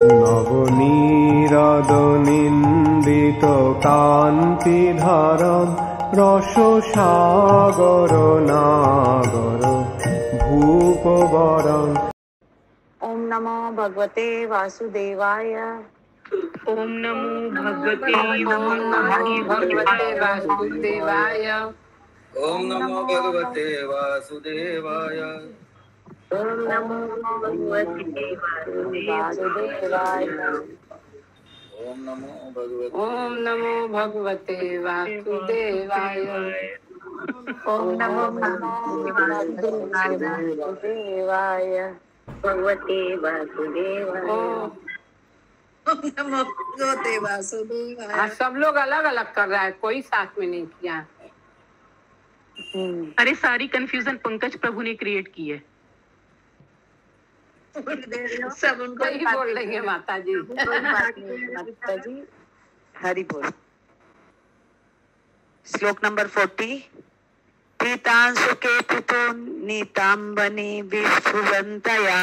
নবনীরাদনিন্দিত কান্তিধারম রসসাগর নাগর ভূপবরম। ओम नमो भगवते वासुदेवाय। ओम नमो भगवते वासुदेवाय। ओम नमो भगवते वासुदेवाय। ओम नमो भगवते वासुदेवाय। ओम नमो भगवते वासुदेवाय। ओम नमो वासुदेवाय। भगवते वासुदेवाय। भगवते वासुदेवाय। सब लोग अलग अलग कर रहा है, कोई साथ में नहीं किया। अरे सारी कंफ्यूजन पंकज प्रभु ने क्रिएट की है। सब उनको ही बोल रही है माता जी। माता जी हरि बोल। श्लोक नंबर 40। पीतांशु के पितो नीतांबनी विस्फुरंतया।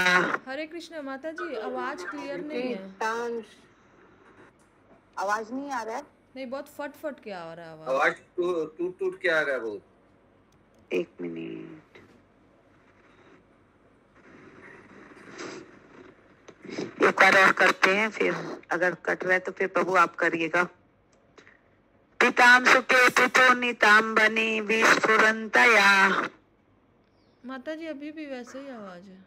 हरे कृष्ण माता जी, आवाज क्लियर नहीं है। आवाज नहीं आ रहा है? नहीं, बहुत फट फट के आ रहा है आवाज टूट टूट के आ रहा है बहुत। एक मिनट, एक बार और करते हैं, फिर अगर कट रहा है तो फिर प्रभु आप करिएगा। पीतांशु के पितो नीतांबनी विस्फुरंतया। माता जी अभी भी वैसे ही आवाज है।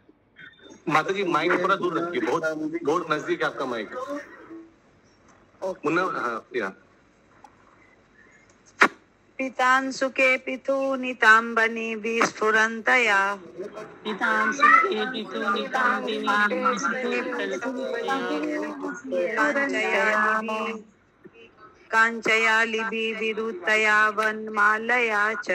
माता जी माइक थोड़ा दूर रखिए, बहुत नजदीक है आपका माइक। मुन्ना, हाँ या। पीतांशु के पितु नीतांबनी विस्फुरंतया। पीतांशु के पितो नीतांबनी कांचयालिभि विरुतया वनमालया च।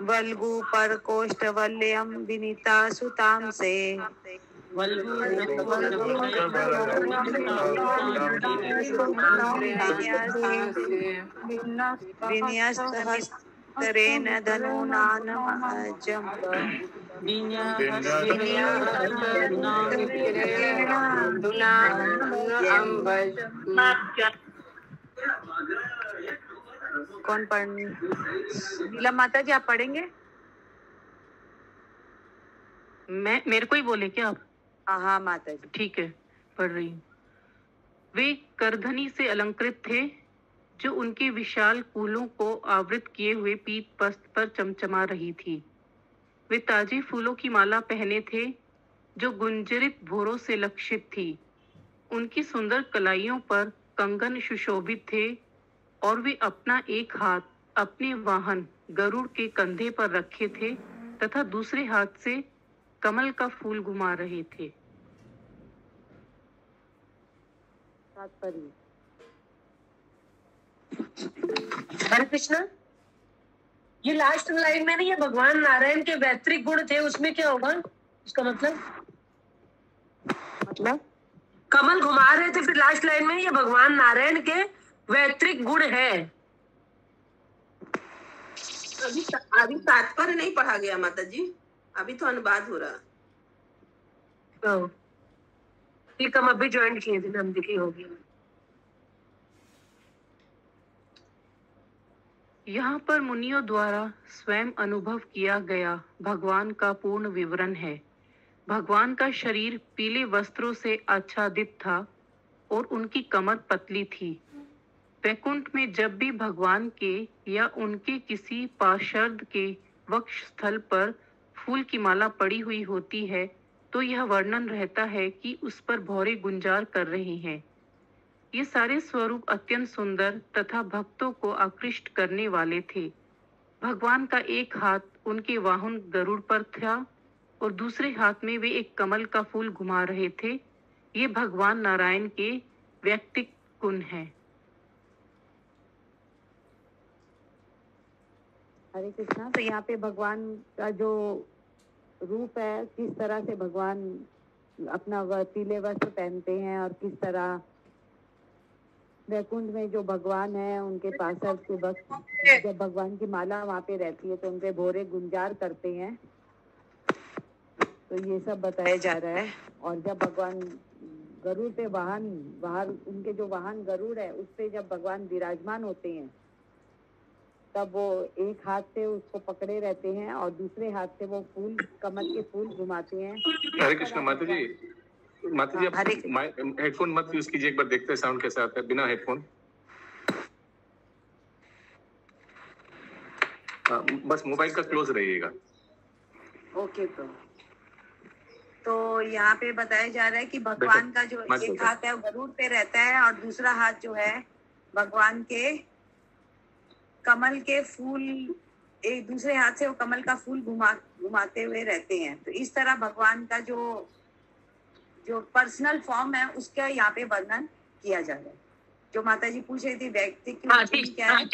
वल्गु पर कोष्ठवल्यम विनीता सुताम से। विन्यस्तहस्तरेण धनुनानमजम्। कौन पढ़? नीला माता जी आप पढ़ेंगे? मेरे को ही बोले क्या आप? हाँ माता जी ठीक है, पढ़ रही हूँ। वे करधनी से अलंकृत थे जो उनके विशाल कूलों को आवृत किए हुए पीत पस्त पर चमचमा रही थी। वे ताजे फूलों की माला पहने थे जो गुंजरित भोरों से लक्षित थी। उनकी सुंदर कलाइयों पर कंगन सुशोभित थे और वे अपना एक हाथ अपने वाहन गरुड़ के कंधे पर रखे थे तथा दूसरे हाथ से कमल का फूल घुमा रहे थे। हरे कृष्णा, ये लास्ट लाइन में नहीं है भगवान नारायण के वैतरिक गुण थे, उसमें क्या होगा उसका मतलब कमल घुमा रहे थे, फिर लास्ट लाइन में ये भगवान नारायण के वैतरिक गुण है। अभी तात्पर्य नहीं पढ़ा गया माता जी, अभी तो अनुवाद हो रहा। ठीक, हम अभी ज्वाइन किए थे, हम दिखी होगी। यहाँ पर मुनियों द्वारा स्वयं अनुभव किया गया भगवान का पूर्ण विवरण है। भगवान का शरीर पीले वस्त्रों से आच्छादित था और उनकी कमर पतली थी। वैकुंठ में जब भी भगवान के या उनके किसी पार्षद के वक्ष स्थल पर फूल की माला पड़ी हुई होती है तो यह वर्णन रहता है कि उस पर भौरे गुंजार कर रहे हैं। ये सारे स्वरूप अत्यंत सुंदर तथा भक्तों को आकृष्ट करने वाले थे। भगवान का एक हाथ उनके वाहन गरुड़ पर था और दूसरे हाथ में वे एक कमल का फूल घुमा रहे थे। ये भगवान नारायण के व्यक्तिगत गुण हैं। हरे कृष्णा। तो यहाँ पे भगवान का जो रूप है, किस तरह से भगवान अपना पीले वस्त्र पहनते हैं और किस तरह वैकुंठ में जो भगवान है उनके पास के वक्त जब भगवान की माला वहाँ पे रहती है तो उनपे भोरे गुंजार करते हैं, तो ये सब बताया जा रहा है। और जब भगवान गरुड़ पे वाहन बाहर उनके जो वाहन गरुड़ है उस पे जब भगवान विराजमान होते हैं तब वो एक हाथ से उसको पकड़े रहते हैं और दूसरे हाथ से वो फूल कमल के फूल घुमाते हैं। हरे कृष्ण माता जी आप हेडफोन मत यूज कीजिए, एक बार देखते हैं साउंड कैसा आता है बिना हेडफोन। बस मोबाइल का क्लोज रहिएगा। ओके तो यहाँ पे बताया जा रहा है कि भगवान का जो एक हाथ है वो गरुड़ पे रहता है और दूसरा हाथ जो है भगवान के कमल के फूल, एक दूसरे हाथ से वो कमल का फूल घुमाते हुए रहते हैं। तो इस तरह भगवान का जो पर्सनल फॉर्म है उसका यहाँ पे वर्णन किया जा रहा है। जो माता जी पूछ रही थी व्यक्ति की क्या है,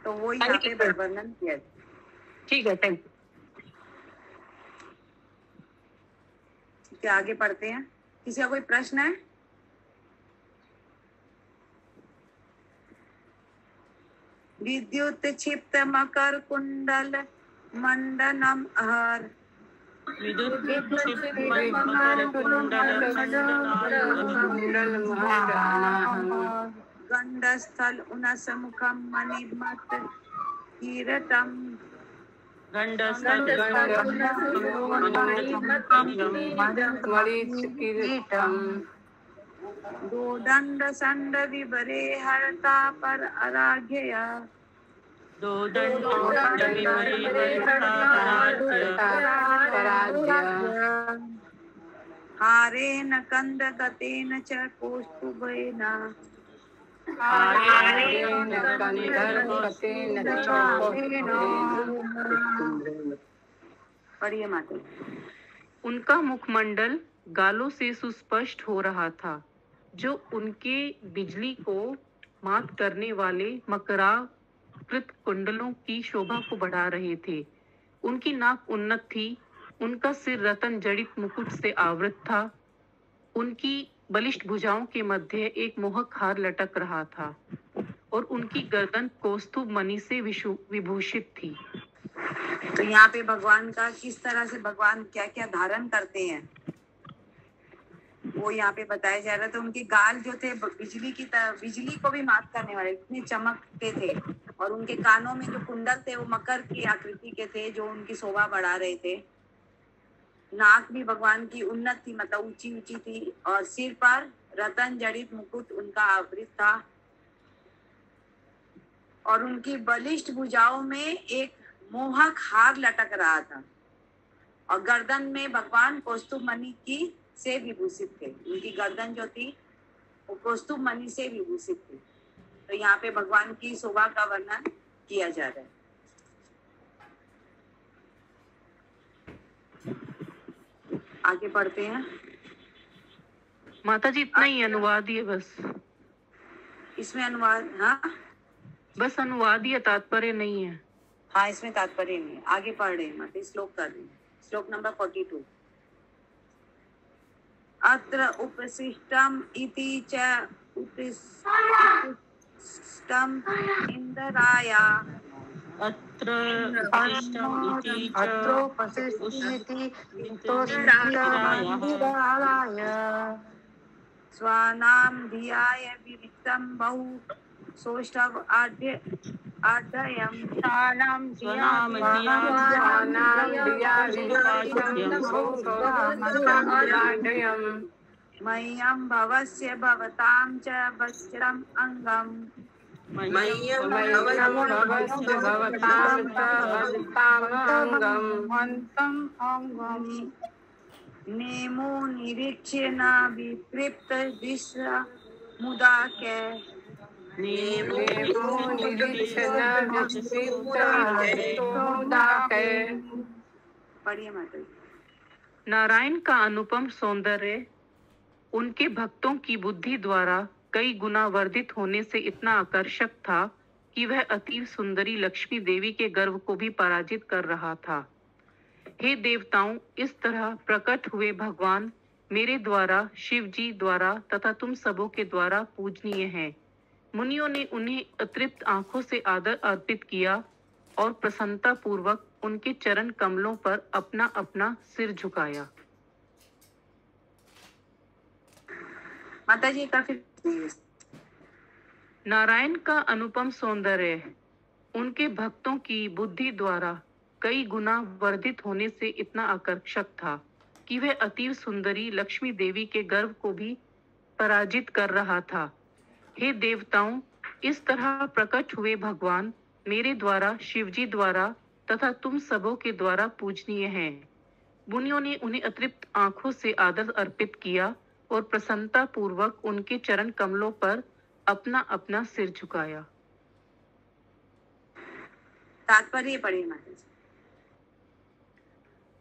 तो वो यहाँ पे वर्णन किया है। ठीक है, थैंक यू। ठीक है, आगे पढ़ते हैं। किसी का कोई प्रश्न है? विद्युत क्षिप्त मकर कुंडल मंडनम अहर गंडस्थल उनसमुखम मणिमत कीरटम दोदंड संड विबरे हरता पर अराघ्य हारेन कंद गतेन च कौस्तुभेन पढ़िए माता। उनका मुखमंडल गालों से सुस्पष्ट हो रहा था, जो उनके बिजली को मात करने वाले मकराकृत कुंडलों की शोभा को बढ़ा रहे थे। उनकी नाक उन्नत थी, उनका सिर रतन जड़ित मुकुट से आवृत था, उनकी बलिष्ठ भुजाओं के मध्य एक मोहक हार लटक रहा था और उनकी गर्दन कौस्तुभ मणि से विभूषित थी। तो यहाँ पे भगवान का किस तरह से भगवान क्या क्या धारण करते हैं वो यहाँ पे बताया जा रहा है। तो उनके गाल जो थे बिजली की तरह, बिजली को भी मात करने वाले इतने चमकते थे, और उनके कानों में जो कुंडल थे वो मकर की आकृति के थे जो उनकी शोभा बढ़ा रहे थे। नाक भी भगवान की उन्नत थी, मतलब ऊंची ऊंची थी, और सिर पर रतन जड़ित मुकुट उनका आवृत था, और उनकी बलिष्ठ भुजाओं में एक मोहक हार लटक रहा था, और गर्दन में भगवान कौस्तुभ मणि की से विभूषित थे। उनकी गर्दन जो थी वो कौस्तुभ मणि से विभूषित थी। तो यहाँ पे भगवान की शोभा का वर्णन किया जा रहा है। आगे पढ़ते हैं। माता जी इतना ही अनुवाद ही है बस। इसमें अनुवाद, हाँ बस अनुवाद ही, तात्पर्य नहीं है। हाँ, इसमें तात्पर्य नहीं है। आगे पढ़ रहे हैं माता, श्लोक कर रहे हैं। श्लोक नंबर 42। अत्र उपशिष्टम इति च उपशिष्टम इंद्राया अत्र स्वानां धियाय विविक्तं बहु सोष्ठव आड्ययम् मह्यं भवस्य भवतां च वज्रम् अङ्गम् नेमो निरीक्ष्य न विकृप्त दृश्य मुदाके पढ़िए माता। नारायण का अनुपम सौंदर्य उनके भक्तों की बुद्धि द्वारा कई गुना वर्धित होने से इतना आकर्षक था कि वह अतीव सुंदरी लक्ष्मी देवी के गर्व को भी पराजित कर रहा था। हे देवताओं, इस तरह प्रकट हुए भगवान मेरे द्वारा, शिव जी द्वारा तथा तुम सबों के द्वारा पूजनीय हैं। मुनियों ने उन्हें अतृप्त आंखों से आदर अर्पित किया और प्रसन्नता पूर्वक उनके चरण कमलों पर अपना अपना सिर झुकाया। माता जी काफी नारायण का अनुपम सौंदर्य उनके भक्तों की बुद्धि द्वारा कई गुना वर्धित होने से इतना आकर्षक था कि वह अतीव सुंदरी लक्ष्मी देवी के गर्व को भी पराजित कर रहा था। हे देवताओं, इस तरह प्रकट हुए भगवान मेरे द्वारा, शिवजी द्वारा तथा तुम सबों के द्वारा पूजनीय हैं। मुनियों ने उन्हें अतृप्त आंखों से आदर अर्पित किया और प्रसन्नता पूर्वक उनके चरण कमलों पर अपना अपना सिर झुकाया। तात्पर्य पढ़िए माता जी।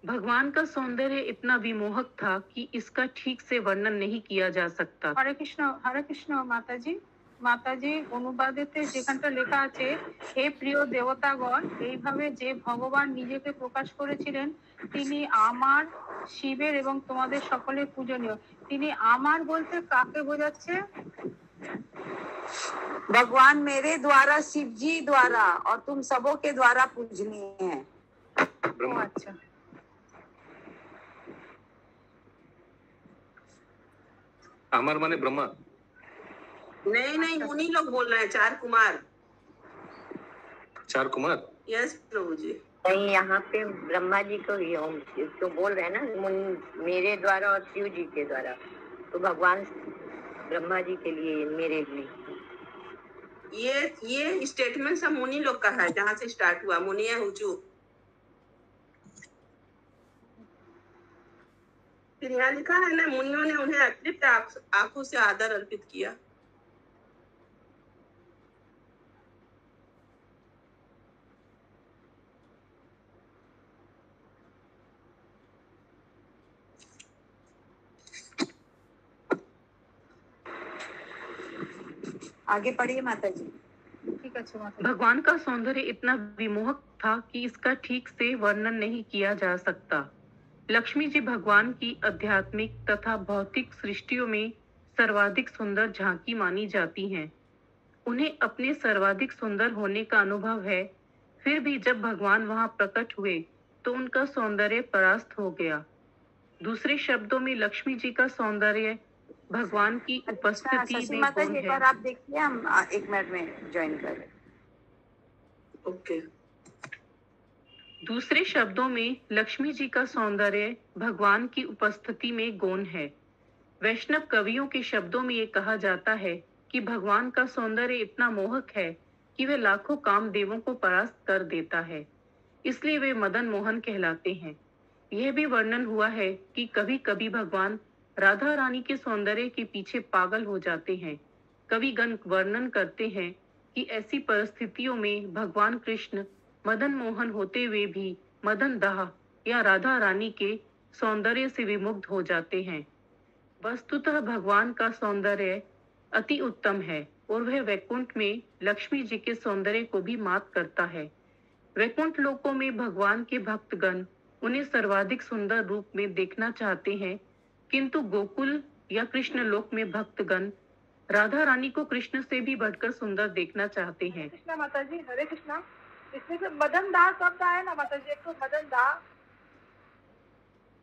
भगवान का सौंदर्य इतना विमोहक था कि इसका ठीक से वर्णन नहीं किया जा सकता। हरे कृष्ण মাতাজি অনুবাদেতে যেখানটা লেখা আছে, হে প্রিয় দেবতাগণ, এইভাবে যে ভগবান নিজেকে প্রকাশ করেছিলেন তিনি আমার, শিবের এবং তোমাদের সকলের পূজনীয়। তিনি আমার বলতে কাকে বোঝাচ্ছে? भगवान मेरे द्वारा, शिव जी द्वारा और तुम सबों के द्वारा पूजनीय हैं। अच्छा, अमर माने ब्रह्मा? नहीं नहीं, मुनि लोग बोल रहे हैं, चार कुमार। चार कुमार? यस प्रभु जी। नहीं, यहाँ पे ब्रह्मा जी को तो बोल रहे हैं ना, मेरे द्वारा और शिव जी के द्वारा, तो भगवान ब्रह्मा जी के लिए, मेरे लिए। ये स्टेटमेंट सब मुनि लोग का है, जहाँ से स्टार्ट हुआ मुनि हुचू। फिर यहाँ लिखा है ना, मुनियों ने उन्हें अतृप्त आंखों से आदर अर्पित किया। आगे पढ़िए माता जी। ठीक है माता जी। भगवान का सौंदर्य इतना विमोहक था कि इसका ठीक से वर्णन नहीं किया जा सकता। लक्ष्मी जी भगवान की आध्यात्मिक तथा भौतिक सृष्टियों में सर्वाधिक सुंदर झांकी मानी जाती हैं। उन्हें अपने सर्वाधिक सुंदर होने का अनुभव है, फिर भी जब भगवान वहां प्रकट हुए तो उनका सौंदर्य परास्त हो गया। दूसरे शब्दों में लक्ष्मी जी का सौंदर्य भगवान की उपस्थिति में माता गुण जी, है। पर आप देखिए, हम 1 मिनट में ज्वाइन कर रहे हैं। ओके। दूसरे शब्दों में लक्ष्मी जी का सौंदर्य भगवान की उपस्थिति में गौण है। वैष्णव कवियों के शब्दों में ये कहा जाता है कि भगवान का सौंदर्य इतना मोहक है कि वे लाखों कामदेवों को परास्त कर देता है, इसलिए वे मदन मोहन कहलाते हैं। यह भी वर्णन हुआ है कि कभी कभी भगवान राधा रानी के सौंदर्य के पीछे पागल हो जाते हैं। कविगण वर्णन करते हैं कि ऐसी परिस्थितियों में भगवान कृष्ण मदन मोहन होते हुए भी मदन दाह या राधा रानी के सौंदर्य से विमुग्ध हो जाते हैं। वस्तुतः भगवान का सौंदर्य अति उत्तम है और वह वैकुंठ में लक्ष्मी जी के सौंदर्य को भी मात करता है। वैकुंठ लोकों में भगवान के भक्तगण उन्हें सर्वाधिक सुंदर रूप में देखना चाहते हैं, किंतु गोकुल या कृष्ण लोक में भक्तगण राधा रानी को कृष्ण से भी बढ़कर सुंदर देखना चाहते हैं। कृष्णा माता जी, हरे कृष्णा। इसमें जो मदन दाह शब्द आया ना माता जी, एक तो मदन दाह,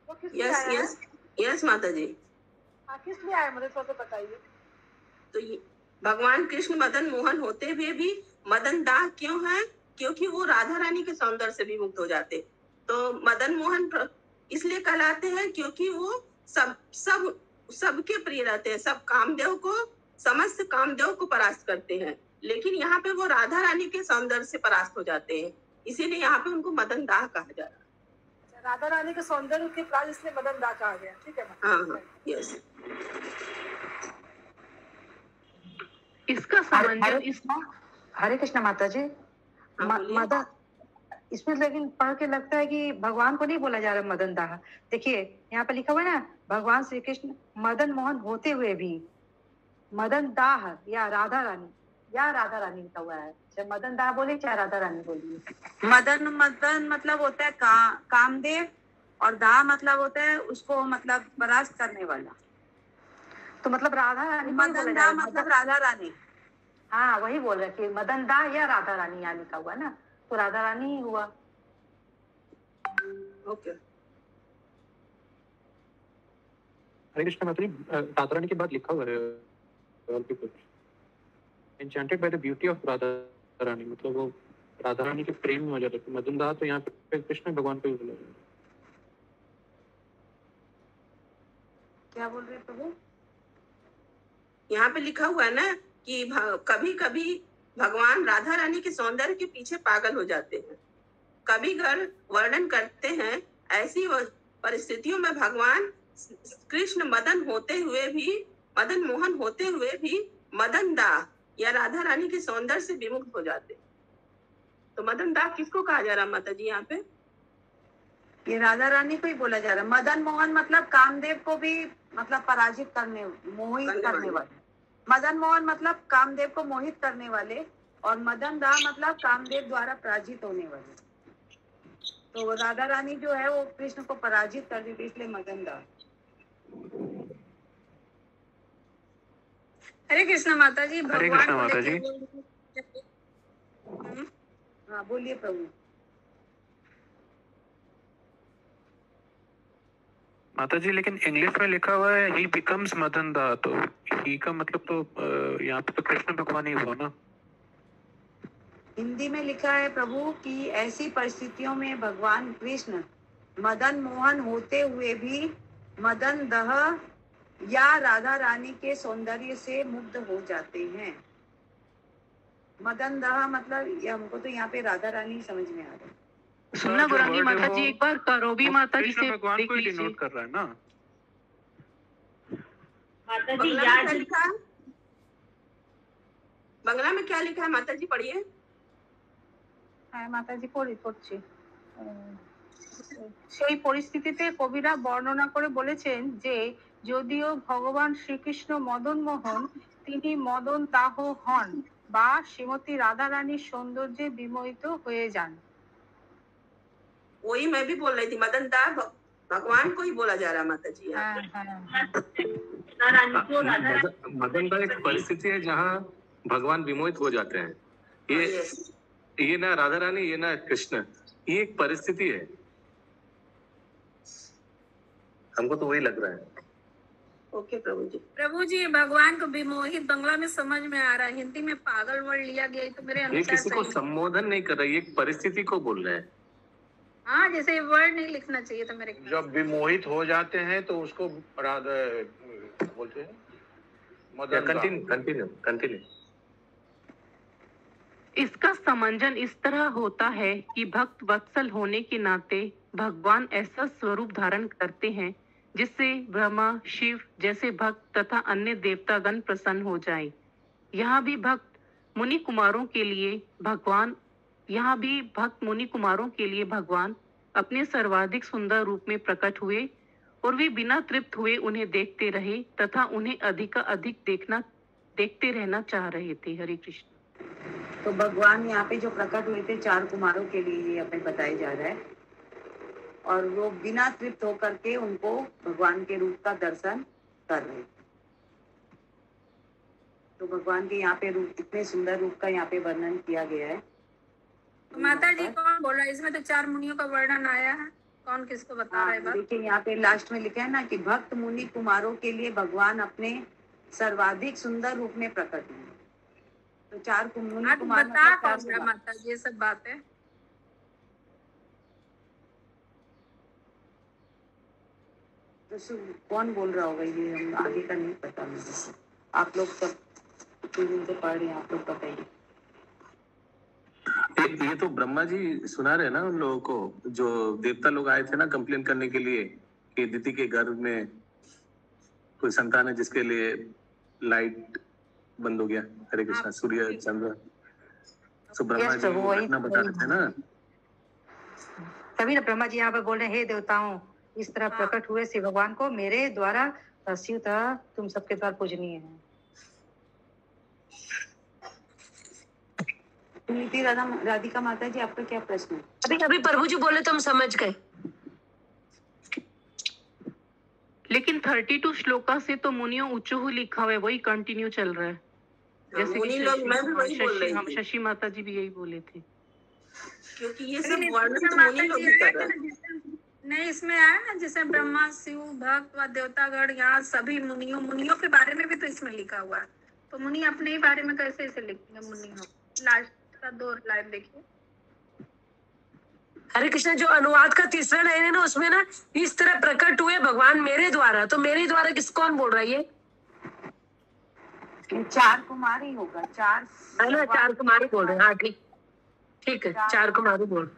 वो किस लिए आया है? यस माता जी। हाँ, किस लिए आया मुझे थोड़ा सा बताइए। तो भगवान कृष्ण मदन मोहन होते हुए भी मदन दाह क्यों है? क्योंकि वो राधा रानी के सौंदर्य से भी मुक्त हो जाते। तो मदन मोहन इसलिए कहलाते हैं क्योंकि वो सबके प्रिय रहते हैं, सब कामदेव को, समस्त कामदेव को परास्त करते हैं। लेकिन यहाँ पे वो राधा रानी के सौंदर्य से परास्त हो जाते हैं, इसीलिए यहाँ पे उनको मदन दाह कहा जा रहा है। राधा रानी के सौंदर्य के प्राण इसलिए मदन दाह कहा गया। ठीक है। हाँ, यस। इसका सामंजस्य हरे कृष्ण माता जी। मदन इसमें लेकिन पढ़ के लगता है कि भगवान को नहीं बोला जा रहा मदन दाह। देखिए यहाँ पे लिखा हुआ है ना, भगवान श्री कृष्ण मदन मोहन होते हुए भी मदन दाह या राधा रानी लिखा हुआ है। चाहे मदन दाह बोले चाहे राधा रानी बोलिए। मदन मतलब होता है कामदेव और दाह मतलब होता है उसको मतलब परास्त करने वाला। तो मतलब राधा रानी मदन दाह मतलब राधा रानी। हाँ वही बोल रहे कि मदन दाह या राधा रानी यहाँ लिखा हुआ ना, तो राधा रानी ही हुआ। ओके। हरे कृष्ण माता जी, राधा रानी के बाद लिखा हुआ है और भी कुछ enchanted by the beauty of Radha Rani, मतलब वो राधा रानी के प्रेम में हो जाता है। मदन दाह तो यहाँ पे कृष्ण भगवान को ही बोला जाता है। क्या बोल रहे प्रभु? यहाँ पे लिखा हुआ है ना कि कभी कभी भगवान राधा रानी के सौंदर्य के पीछे पागल हो जाते हैं। कभी घर वर्णन करते हैं ऐसी परिस्थितियों में भगवान कृष्ण मदन मोहन होते हुए भी मदन दाह या राधा रानी के सौंदर्य से विमुक्त हो जाते। तो मदन दाह किसको कहा जा रहा माता जी यहाँ पे? ये राधा रानी को ही बोला जा रहा है। मदन मोहन मतलब कामदेव को भी मतलब पराजित करने, मोहित करने वाले। मदन मोहन मतलब कामदेव को मोहित करने वाले, और मदन दाह मतलब कामदेव द्वारा पराजित होने वाले। तो राधा रानी जो है वो कृष्ण को पराजित कर दी, इसलिए मदन दाह। हरे कृष्ण माता जी। हरे कृष्ण माता जी। हाँ बोलिए प्रभु। माता जी लेकिन इंग्लिश में लिखा हुआ है ही बिकम्स मदन दाह, तो ही का मतलब तो यहाँ पे तो कृष्ण भगवान ही हुआ ना। हिंदी में लिखा है प्रभु कि ऐसी परिस्थितियों में भगवान कृष्ण मदन मोहन होते हुए भी मदन दाह या राधा रानी के सौंदर्य से मुग्ध हो जाते हैं। मदन दाह मतलब हमको तो यहाँ पे राधा रानी समझ में आ रहा है। सुनना गुरांगी माता जी, एक बार करो भी माता जी से भगवान को ही डिनोट कर रहा है ना। माता जी क्या लिखा है? बांग्ला में क्या लिखा है माता जी? पढ़िए। হ্যাঁ মাতাজি পড়ি পড়ছি। সেই পরিস্থিতিতে কবিরা বর্ণনা করে বলেছেন যে যদিও ভগবান শ্রীকৃষ্ণ মদন মোহন, তিনি মদন দাহ হন বা শ্রীমতী রাধা রানীর সৌন্দর্যে বিমোহিত হয়ে যান। वही मैं भी बोल रही थी, मदन दाह भगवान को ही बोला जा रहा माता जी। मदन दाह एक परिस्थिति है जहाँ भगवान विमोहित हो जाते हैं। ये ना राधा रानी, ये ना कृष्ण, ये एक परिस्थिति है। हमको तो वही लग रहा है। ओके प्रभु जी। प्रभु जी भगवान को विमोहित बांग्ला में समझ में आ रहा है, हिंदी में पागल वर्ड लिया गया, तो मेरे अनुसार ये किसी को संबोधन नहीं कर रहा, ये एक परिस्थिति को बोल रहे हैं। हाँ जैसे वर्ड नहीं लिखना चाहिए था मेरे। जब विमोहित हो जाते हैं तो उसको राधा बोलते हैं मदन दाह। कंटिन्यू। इसका समंजन इस तरह होता है कि भक्त वत्सल होने के नाते भगवान ऐसा स्वरूप धारण करते हैं जिससे ब्रह्मा, शिव जैसे भक्त तथा अन्य देवतागण प्रसन्न हो जाए। यहाँ भी भक्त मुनि कुमारों के लिए भगवान अपने सर्वाधिक सुंदर रूप में प्रकट हुए और वे बिना तृप्त हुए उन्हें देखते रहे तथा उन्हें अधिक देखते रहना चाह रहे थे। हरे कृष्ण। तो भगवान यहाँ पे जो प्रकट हुए थे 4 कुमारों के लिए, ये हमें बताया जा रहा है, और वो बिना तृप्त होकर के उनको भगवान के रूप का दर्शन कर रहे। तो भगवान के यहाँ पे रूप, इतने सुंदर रूप का यहाँ पे वर्णन किया गया है। माता जी कौन बोल रहा है? इसमें तो 4 मुनियों का वर्णन आया है, कौन किसको बता रहा है? देखिए यहाँ पे लास्ट में लिखा है ना कि भक्त मुनि कुमारों के लिए भगवान अपने सर्वाधिक सुंदर रूप में प्रकट हुए। तो 4 मुनि कुमार बता माता जी ये सब बात है। तो कौन बोल रहा होगा ये, हम आगे का नहीं पता मुझे। आप लोग सब से पढ़ रहे हैं, आप लोग बताइए। ये तो ब्रह्मा जी सुना रहे हैं ना उन लोगों को, जो देवता लोग आए थे ना कंप्लेन करने के लिए कि दिति के गर्भ में कोई संतान है जिसके लिए लाइट बंद हो गया। हरे कृष्णा। सूर्य चंद्र, तो ब्रह्मा जी घटना बता रहे थे ना, तभी ना ब्रह्मा जी यहाँ पर बोल रहे हैं, हे देवताओं इस तरह प्रकट हुए श्री भगवान को मेरे द्वारा शिवतः तुम सबके द्वारा पूजनीय है। राधिका माता जी आपका क्या प्रश्न है? अभी प्रभु जी बोले तो हम समझ गए। लेकिन 32 श्लोका से तो मुनियो उच्चहु लिखा हुआ है, वही कंटिन्यू चल रहा है। जैसे मुनि लोग, मैं भी वही बोल रही थी। शशि माता जी भी यही बोले थे, क्योंकि ये सब वर्णन तो मुनि लोग ही कर रहे हैं। नहीं, इसमें आया ना जैसे ब्रह्मा, शिव, भक्त व देवतागण, यहाँ सभी मुनियों के बारे में भी तो इसमें लिखा हुआ है। तो मुनि अपने ही बारे में कैसे इसे लिखेंगे मुनियों? लास्ट का 2 लाइन देखिए। हरे कृष्ण, जो अनुवाद का तीसरा लाइन है ना, उसमें ना इस तरह प्रकट हुए भगवान मेरे द्वारा, तो मेरे द्वारा किस कौन बोल रहा है ये? 4 कुमार ही होगा, 4 है ना, 4 कुमार बोल रहे हैं। हाँ ठीक है, 4 कुमार बोल।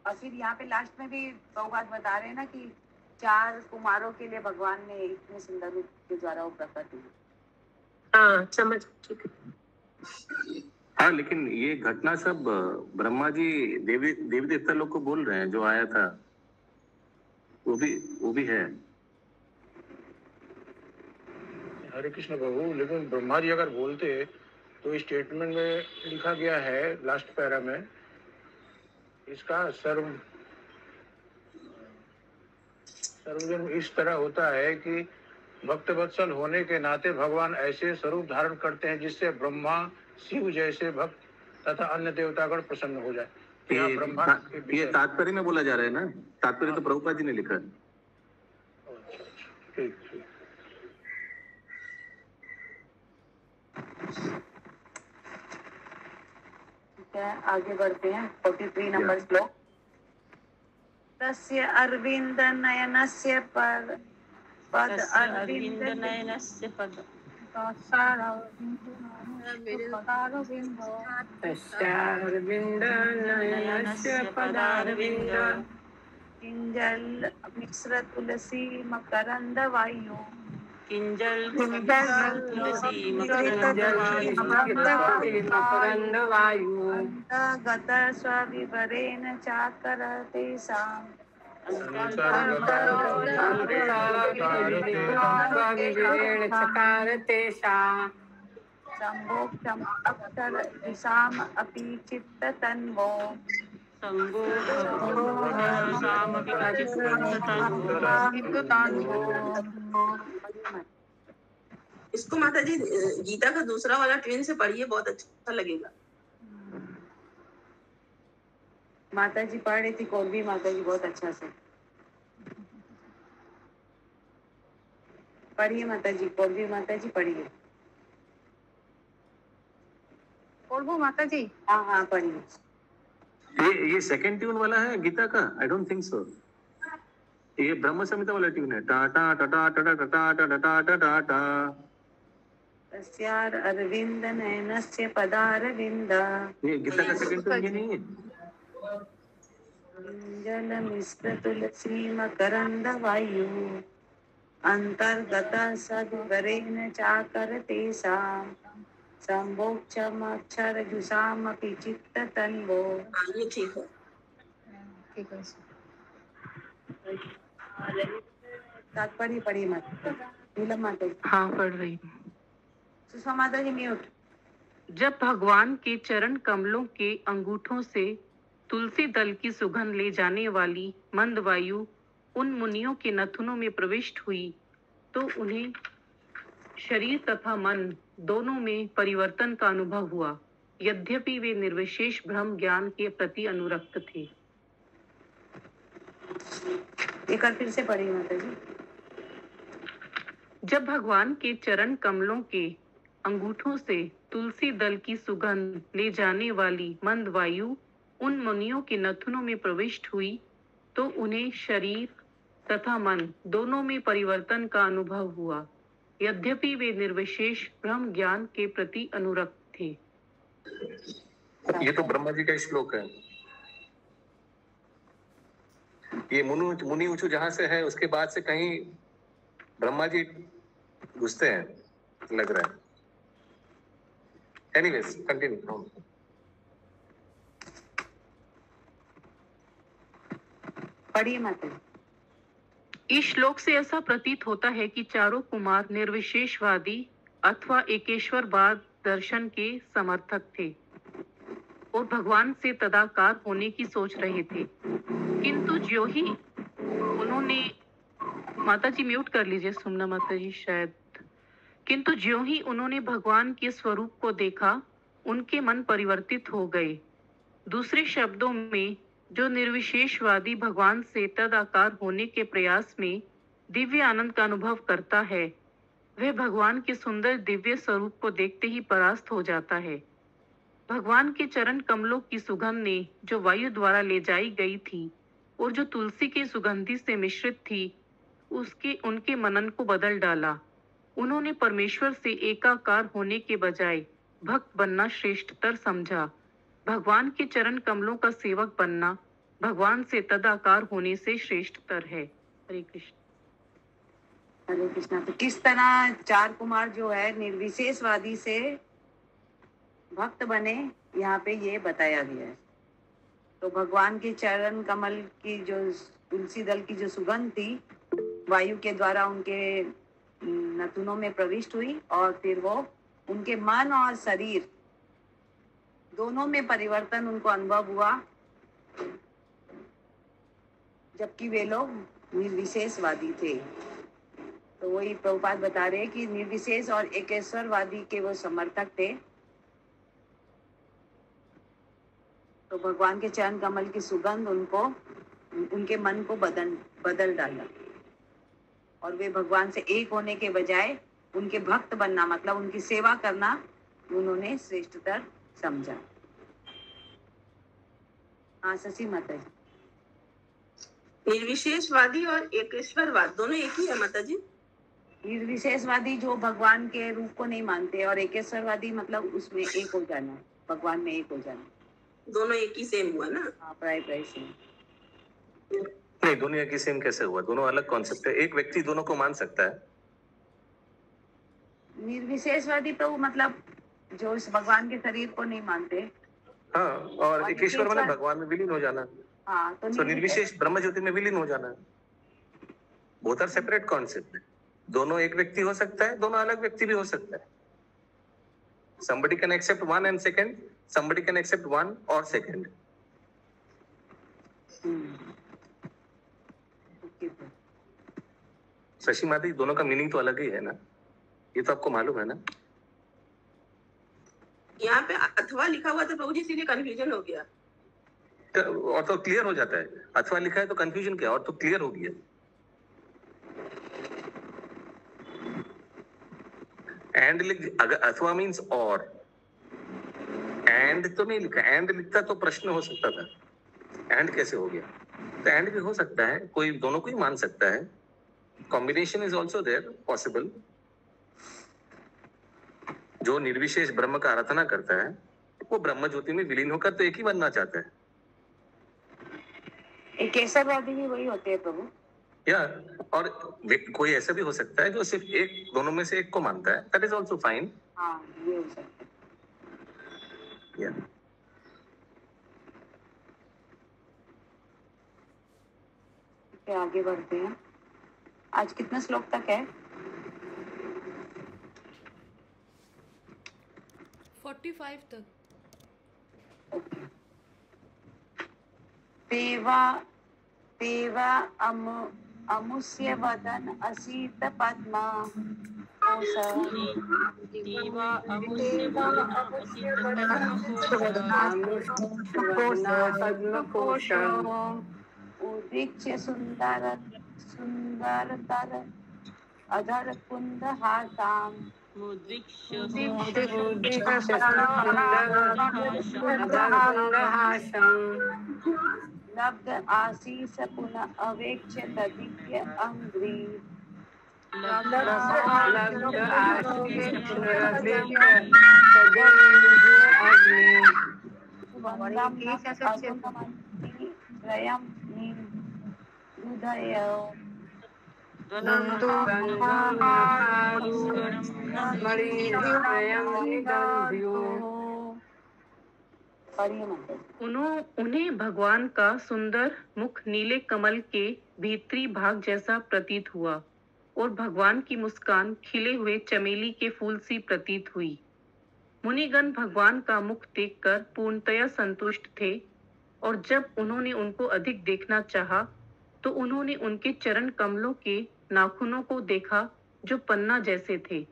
और फिर यहाँ पे लास्ट में भी प्रभुपाद बता रहे हैं ना कि 4 कुमारों के लिए भगवान ने इतने सुंदर रूप के द्वारा वो प्रकट हुए। हाँ समझ, ठीक है। हाँ, लेकिन ये घटना सब ब्रह्मा जी देवी देवता लोग को बोल रहे हैं, जो आया था वो भी है। हरे कृष्ण प्रभु, लेकिन ब्रह्मा जी अगर बोलते तो स्टेटमेंट में लिखा गया है लास्ट पैरा में, इसका सर्वजन्म इस तरह होता है कि भक्त वत्सल होने के नाते भगवान ऐसे स्वरूप धारण करते हैं जिससे ब्रह्मा, शिव जैसे भक्त तथा अन्य देवतागण प्रसन्न हो जाए। ये तात्पर्य में बोला जा रहा है ना, तात्पर्य तो प्रभुपाद जी ने लिखा है। ठीक। ठीक है, आगे बढ़ते हैं। 43 नंबर श्लोक। तस्य अरविंद नयनस्य पद अरविंद नयनस्य पद किंजल मिश्र तुलसी मकरंद वायु किंजल गत स्वविवरेण चाकरते साम संभोक्षम अक्षर दिशाम अपि चित्त तन्वो इसको माता जी गीता का दूसरा वाला ट्विन से पढ़िए, बहुत अच्छा लगेगा। माता जी पढ़ रही थी, कौन भी माता जी बहुत अच्छा से पढ़िए। माता जी कौन भी माता जी पढ़िए। बोलबो माता जी? हाँ पढ़िए। ये सेकंड ट्यून वाला है गीता का? I don't think so. ये ब्रह्म संहिता वाला ट्यून है। टा टा टा टा टा टा टा टा टा टा टा टा। तस्यार अरविंद नयनस्य पदारविंद। ये गीता का सेकंड ट्यून ये नहीं है? जल मिश्र तुलसी मकरंद वायु अंतर्गत सद्वरेण चाकरते साम संभोक्षम अक्षर जुषाम अपि चित्त तन्वो। ये ठीक है। तात्पर्य पढ़िए माता। नीलम माता जी। हाँ पढ़ रही हूँ। सुषमा माता जी म्यूट। जब भगवान के चरण कमलों के अंगूठों से तुलसी दल की सुगंध ले जाने वाली मंद वायु उन मुनियों के नथुनों में प्रविष्ट हुई तो उन्हें शरीर तथा मन दोनों में परिवर्तन का अनुभव हुआ, यद्यपि वे निर्विशेष ब्रह्म ज्ञान के प्रति अनुरक्त थे। एक बार फिर से पढ़िए माता जी। जब भगवान के चरण कमलों के अंगूठों से तुलसी दल की सुगंध ले जाने वाली मंद वायु उन मुनियों के नथुनों में प्रविष्ट हुई तो उन्हें शरीर तथा मन दोनों में परिवर्तन का अनुभव हुआ, यद्यपि वे निर्विशेष ब्रह्म ज्ञान के प्रति अनुरक्त थे। ये तो ब्रह्मा जी का श्लोक है। ये मुनि ऊंचू जहां से है उसके बाद से कहीं ब्रह्मा जी घुसते हैं, लग रहा है। Anyways continue. पढ़िए माता जी। इस श्लोक से ऐसा प्रतीत होता है कि चारों कुमार निर्विशेषवादी अथवा एकेश्वरवाद दर्शन के समर्थक थे और भगवान से तदाकार होने की सोच रहे थे, किंतु जो ही उन्होंने माता जी म्यूट कर लीजिए, सुमना माता जी शायद। किंतु ज्यों ही उन्होंने भगवान के स्वरूप को देखा, उनके मन परिवर्तित हो गए। दूसरे शब्दों में, जो निर्विशेषवादी भगवान से तदाकार होने के प्रयास में दिव्य आनंद का अनुभव करता है, वह भगवान के सुंदर दिव्य स्वरूप को देखते ही परास्त हो जाता है। भगवान के चरण कमलों की सुगंध ने जो वायु द्वारा ले जाई गई थी और जो तुलसी की सुगंधि से मिश्रित थी, उसके उनके मनन को बदल डाला। उन्होंने परमेश्वर से एकाकार होने के बजाय भक्त बनना श्रेष्ठतर समझा। भगवान के चरण कमलों का सेवक बनना भगवान से तदाकार होने से श्रेष्ठतर है। हरे कृष्ण। हरे कृष्णा। तो किस तरह चार कुमार जो है निर्विशेषवादी से भक्त बने, यहाँ पे ये बताया गया है। तो भगवान के चरण कमल की जो तुलसी दल की जो सुगंध थी, वायु के द्वारा उनके नथुनों में प्रविष्ट हुई और फिर वो उनके मन और शरीर दोनों में परिवर्तन उनको अनुभव हुआ, जबकि वे लोग निर्विशेषवादी थे। तो वही प्रभुपाद बता रहे कि निर्विशेष और एकेश्वरवादी के वो समर्थक थे। तो भगवान के चरण कमल की सुगंध उनको उनके मन को बदल डाला और वे भगवान से एक होने के बजाय उनके भक्त बनना, मतलब उनकी सेवा करना, उन्होंने श्रेष्ठतर समझा। हाँ शशि माता जी। निर्विशेषवादी और एकेश्वरवाद दोनों एक ही है माता जी? निर्विशेषवादी जो भगवान के रूप को नहीं मानते और एकेश्वरवादी मतलब उसमें एक हो जाना, भगवान में एक हो जाना। दोनों एक ही सेम हुआ ना? हाँ, प्राय सेम। नहीं, दोनों एक ही सेम कैसे हुआ? दोनों अलग कॉन्सेप्ट है। एक व्यक्ति दोनों को मान सकता है। निर्विशेषवादी तो मतलब जो इस भगवान के शरीर को नहीं मानते। हाँ, और एकेश्वर माने भगवान में विलीन हो जाना। हाँ, तो निर्विशेष ब्रह्म ज्योति में विलीन हो जाना। Both are separate concept. दोनों एक व्यक्ति हो सकता है, दोनों अलग व्यक्ति भी हो सकता है। Somebody can accept one and second, somebody can accept one or second. Shashi माता, दोनों का मीनिंग तो अलग ही है ना, ये तो आपको मालूम है ना? यहाँ पे अथवा लिखा हुआ था प्रभु जी, इसीलिए कंफ्यूजन हो गया। और तो क्लियर हो जाता है। अथवा लिखा है तो कंफ्यूजन क्या, और तो क्लियर हो गया। एंड लिख, अगर अथवा मीन्स और, एंड तो नहीं लिखा। एंड लिखता तो प्रश्न हो सकता था, एंड कैसे हो गया? तो एंड भी हो सकता है, कोई दोनों को ही मान सकता है। Combination is also there possible. जो निर्विशेष ब्रह्म का आराधना करता है वो ब्रह्म ज्योति में विलीन होकर तो एक ही बनना चाहता है। एकेश्वरवादी भी वही होते हैं प्रभु। या और कोई ऐसा भी हो सकता है जो सिर्फ एक, दोनों में से एक को मानता है। That is also fine. हाँ, ये हो सकता है। या आगे बढ़ते हैं। आज कितना श्लोक तक है? 45 तक। पेवा अमुष्य वदन असीत पद्मा उदीक्ष्य सुंदरतर अधर कुंद हासाम लब्ध आशीष पुनः अवेक्ष्य तदिव्य अंग्री उन्हें भगवान का सुंदर मुख नीले कमल के भीतरी भाग जैसा प्रतीत हुआ और भगवान की मुस्कान खिले हुए चमेली के फूल सी प्रतीत हुई। मुनिगण भगवान का मुख देखकर पूर्णतया संतुष्ट थे और जब उन्होंने उनको अधिक देखना चाहा तो उन्होंने उनके चरण कमलों के नाखूनों को देखा जो पन्ना जैसे थे।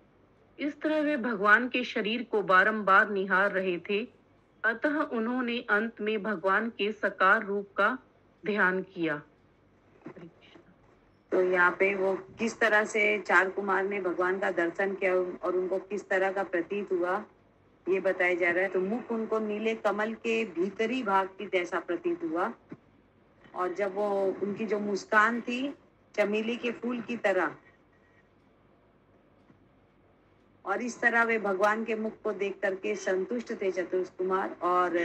इस तरह वे भगवान के शरीर को बारंबार निहार रहे थे। अतः उन्होंने अंत में भगवान के साकार रूप का ध्यान किया। तो यहाँ पे वो किस तरह से चार कुमार ने भगवान का दर्शन किया और उनको किस तरह का प्रतीत हुआ ये बताया जा रहा है। तो मुख उनको नीले कमल के भीतरी भाग की जैसा प्रतीत हुआ, और जब वो उनकी जो मुस्कान थी चमेली के फूल की तरह, और इस तरह वे भगवान के मुख को देख करके संतुष्ट थे चतुर्थ कुमार। और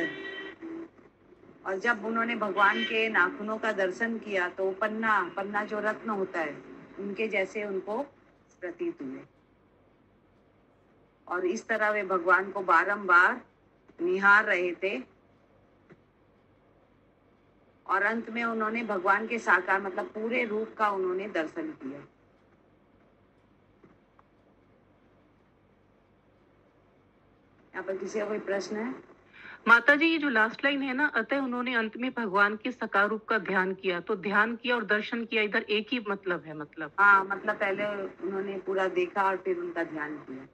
जब उन्होंने भगवान के नाखूनों का दर्शन किया तो पन्ना जो रत्न होता है उनके जैसे उनको प्रतीत हुए, और इस तरह वे भगवान को बारंबार निहार रहे थे। और अंत में उन्होंने भगवान के साकार मतलब पूरे रूप का उन्होंने दर्शन किया। यहाँ पर किसी का कोई प्रश्न है? माता जी, ये जो लास्ट लाइन है ना, अतः उन्होंने अंत में भगवान के साकार रूप का ध्यान किया, तो ध्यान किया और दर्शन किया इधर एक ही मतलब है? मतलब हाँ, मतलब पहले उन्होंने पूरा देखा और फिर उनका ध्यान किया।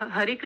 हरे